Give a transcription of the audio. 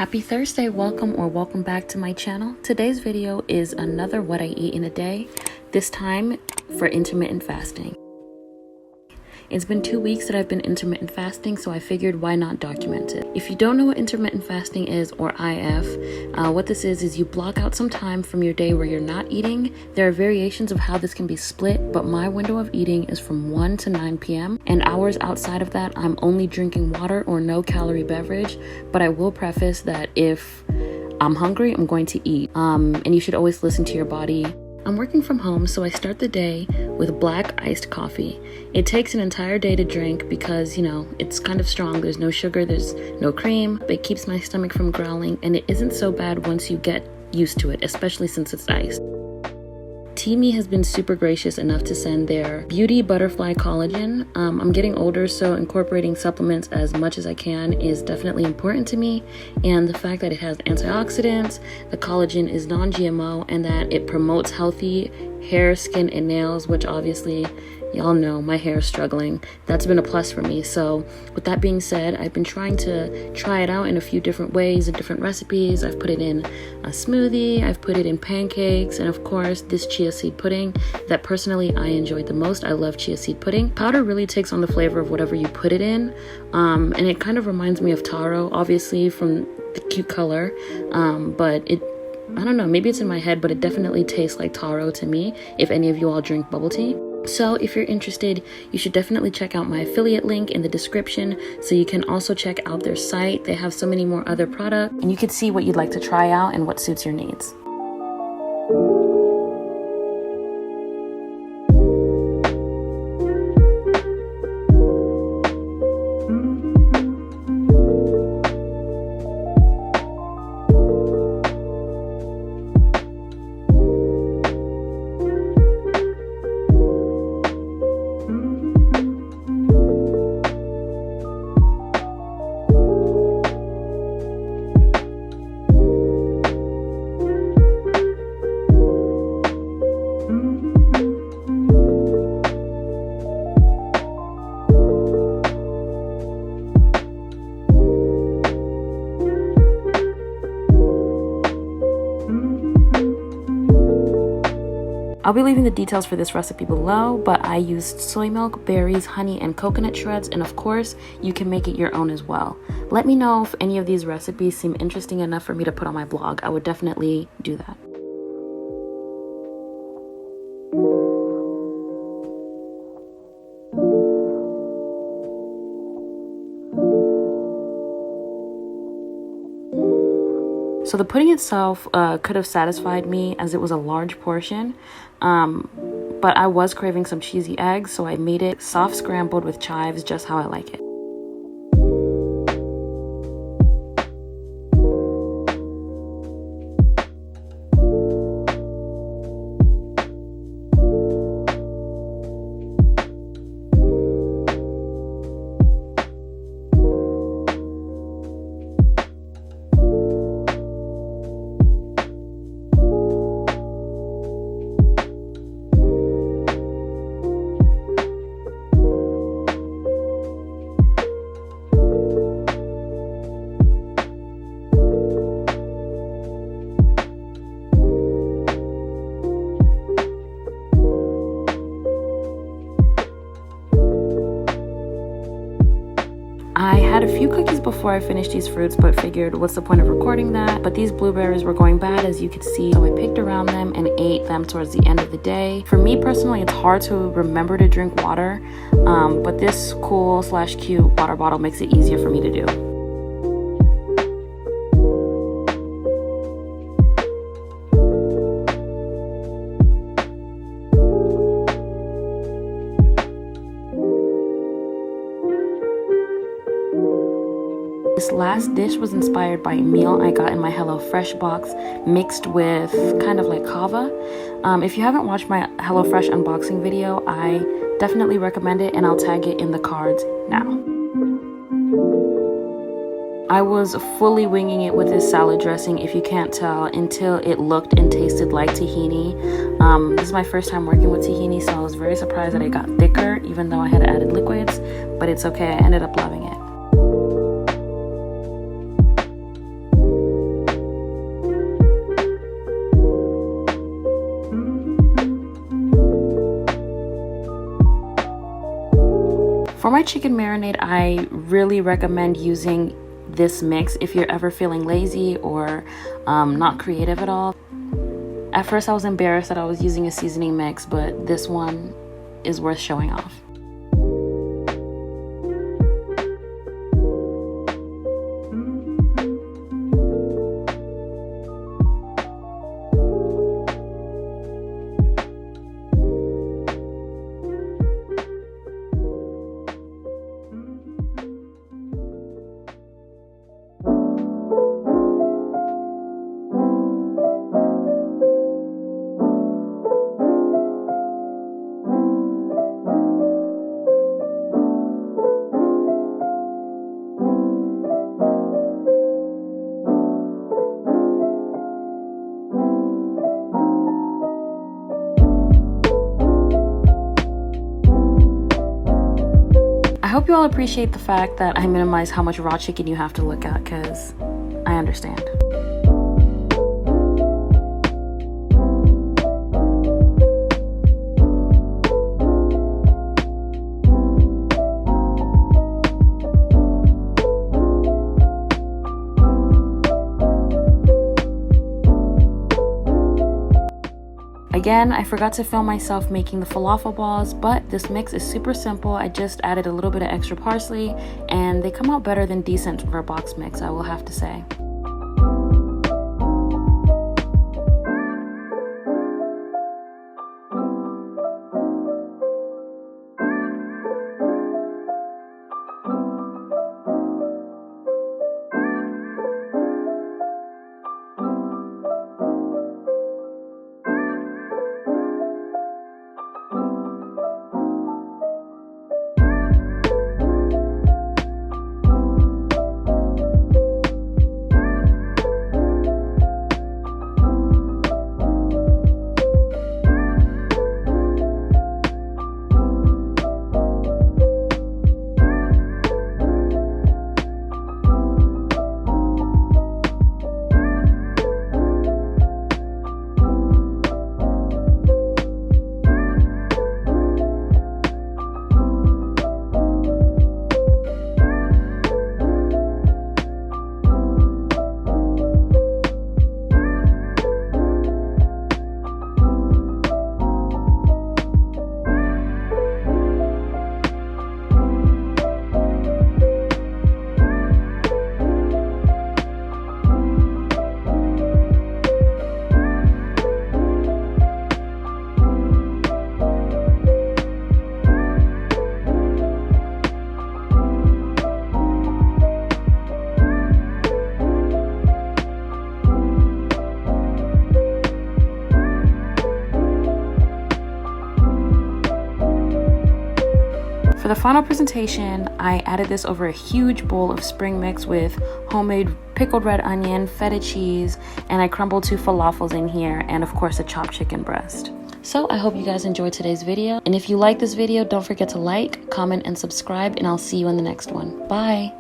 Happy Thursday, welcome back to my channel. Today's video is another what I eat in a day, this time for intermittent fasting. It's been 2 weeks that I've been intermittent fasting, so I figured why not document it. If you don't know what intermittent fasting is, or IF, what this is you block out some time from your day where you're not eating. There are variations of how this can be split, but my window of eating is from 1 to 9 p.m. and hours outside of that, I'm only drinking water or no calorie beverage. But I will preface that if I'm hungry, I'm going to eat. And you should always listen to your body. I'm working from home, so I start the day with black iced coffee. It takes an entire day to drink because, it's kind of strong. There's no sugar, there's no cream, but it keeps my stomach from growling, and it isn't so bad once you get used to it, especially since it's iced. Teami has been super gracious enough to send their beauty butterfly collagen. I'm getting older, so incorporating supplements as much as I can is definitely important to me. And the fact that it has antioxidants, the collagen is non-GMO, and that it promotes healthy hair, skin, and nails, which obviously y'all know my hair is struggling. That's been a plus for me. So with that being said, I've been trying to try it out in a few different ways and different recipes. I've put it in a smoothie, I've put it in pancakes, and of course this chia seed pudding that personally I enjoyed the most. I love chia seed pudding. Powder really takes on the flavor of whatever you put it in, and it kind of reminds me of taro, obviously from the cute color, but I don't know, maybe it's in my head, but it definitely tastes like taro to me, if any of you all drink bubble tea. So if you're interested, you should definitely check out my affiliate link in the description, so you can also check out their site. They have so many more other products, and you can see what you'd like to try out and what suits your needs. I'll be leaving the details for this recipe below, but I used soy milk, berries, honey, and coconut shreds, and of course, you can make it your own as well. Let me know if any of these recipes seem interesting enough for me to put on my blog. I would definitely do that. So the pudding itself could have satisfied me as it was a large portion, but I was craving some cheesy eggs, so I made it soft scrambled with chives, just how I like it. I had a few cookies before I finished these fruits, but figured what's the point of recording that? But these blueberries were going bad, as you could see, so I picked around them and ate them towards the end of the day. For me personally, it's hard to remember to drink water, but this cool/cute water bottle makes it easier for me to do. This last dish was inspired by a meal I got in my HelloFresh box mixed with kind of like kava. If you haven't watched my HelloFresh unboxing video, I definitely recommend it, and I'll tag it in the cards now. I was fully winging it with this salad dressing, if you can't tell, until it looked and tasted like tahini. This is my first time working with tahini, so I was very surprised that it got thicker, even though I had added liquids, but it's okay, I ended up loving it. For my chicken marinade, I really recommend using this mix if you're ever feeling lazy or not creative at all. At first I was embarrassed that I was using a seasoning mix, but this one is worth showing off. I hope you all appreciate the fact that I minimize how much raw chicken you have to look at, because I understand. Again, I forgot to film myself making the falafel balls, but this mix is super simple. I just added a little bit of extra parsley, and they come out better than decent for a box mix, I will have to say. For the final presentation, I added this over a huge bowl of spring mix with homemade pickled red onion, feta cheese, and I crumbled 2 falafels in here, and of course a chopped chicken breast. So I hope you guys enjoyed today's video, and if you like this video, don't forget to like, comment, and subscribe, and I'll see you in the next one. Bye!